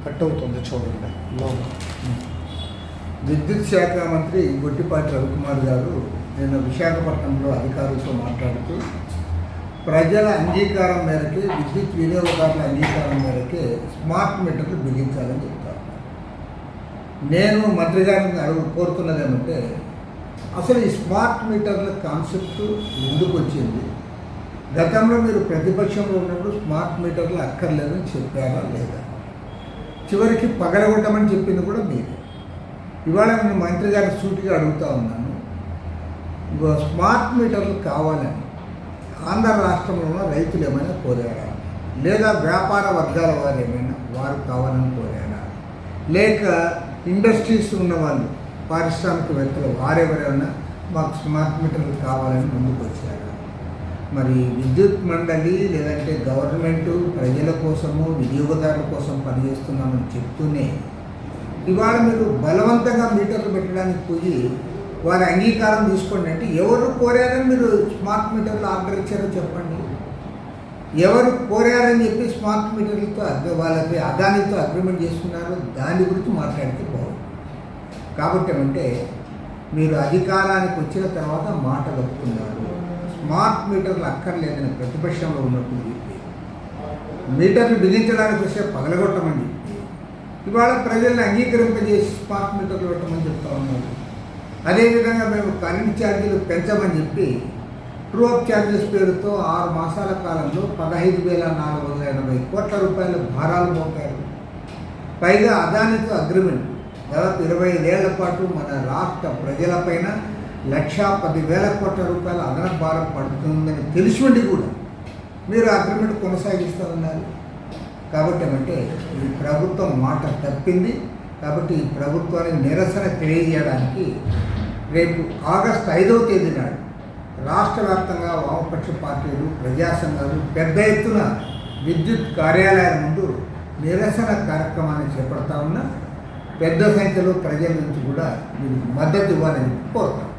Cut అవుతుంది చూడండి. విద్యుత్ శాఖ మంత్రి గొట్టిపాటి రవికుమార్ గారు నిన్న విశాఖపట్నంలో అధికారులతో మాట్లాడుతూ ప్రజల అంగీకారం మేరకే విద్యుత్ వినియోగదారుల అంగీకారం మేరకే స్మార్ట్ మీటర్లు బిగించాలని చెప్తారు. నేను మంత్రి గారిని కోరుతున్నది ఏమంటే, అసలు ఈ స్మార్ట్ మీటర్ల కాన్సెప్ట్ ఎందుకు వచ్చింది? గతంలో మీరు ప్రతిపక్షంలో ఉన్నప్పుడు స్మార్ట్ మీటర్లు అక్కర్లేదని చెప్పారా లేదా? చివరికి పగలగొట్టమని చెప్పింది కూడా మీరే. ఇవాళ నేను మంత్రి గారిని సూటిగా అడుగుతూ ఉన్నాను, స్మార్ట్ మీటర్లు కావాలని ఆంధ్ర రాష్ట్రంలో ఉన్న రైతులు ఏమైనా కోరారా? లేదా వ్యాపార వర్గాల వారు ఏమైనా వారు కావాలని కోరారా? లేక ఇండస్ట్రీస్ ఉన్నవాళ్ళు పారిశ్రామికవేత్తలు వారెవరైనా మాకు స్మార్ట్ మీటర్లు కావాలని ముందుకు వచ్చారా? మరి విద్యుత్ మండలి లేదంటే గవర్నమెంటు ప్రజల కోసము వినియోగదారుల కోసం పనిచేస్తున్నామని చెప్తూనే ఇవాళ మీరు బలవంతంగా మీటర్లు పెట్టడానికి పోయి వారి అంగీకారం తీసుకోండి అంటే ఎవరు కోరారని మీరు స్మార్ట్ మీటర్లు ఆర్డర్ ఇచ్చారో చెప్పండి. ఎవరు కోరారని చెప్పి స్మార్ట్ మీటర్లతో వాళ్ళకి అదానితో అగ్రిమెంట్ చేసుకున్నారో దాని గురించి మాట్లాడితే బాగుంది. కాబట్టి అంటే మీరు అధికారానికి వచ్చిన తర్వాత మాట తప్పుతున్నారు. స్మార్ట్ మీటర్లు అక్కర్లేదని ప్రతిపక్షంలో ఉన్నప్పుడు చెప్పి మీటర్లు బిగించడానికి వస్తే పగలగొట్టమని చెప్పి ఇవాళ ప్రజల్ని అంగీకరింపజేసి స్మార్ట్ మీటర్లు పెట్టమని చెప్తా ఉన్నారు. అదేవిధంగా మేము కరెంట్ ఛార్జీలు పెంచమని చెప్పి ట్రూ అప్ ఛార్జెస్ పేరుతో 6 మాసాల కాలంలో 15,480 కోట్ల రూపాయల భారాలు మోపారు. పైగా అదానితో అగ్రిమెంట్ దాదాపు 25 ఏళ్ల పాటు మన రాష్ట్ర ప్రజలపైన 1,10,000 కోట్ల రూపాయల అదనపు భారం పడుతుందని తెలిసి కూడా మీరు అగ్రిమెంట్ కొనసాగిస్తామన్నారు. కాబట్టి ఏమంటే ఈ ప్రభుత్వం మాట తప్పింది. కాబట్టి ఈ ప్రభుత్వాన్ని నిరసన తెలియజేయడానికి రేపు ఆగస్టు 5వ తేదీ నాడు రాష్ట్ర వ్యాప్తంగా వామపక్ష పార్టీలు ప్రజా సంఘాలు పెద్ద ఎత్తున విద్యుత్ కార్యాలయాల ముందు నిరసన కార్యక్రమాన్ని చేపడతా ఉన్న పెద్ద సంఖ్యలో ప్రజల నుంచి కూడా మీరు మద్దతు ఇవ్వాలని కోరుతాం.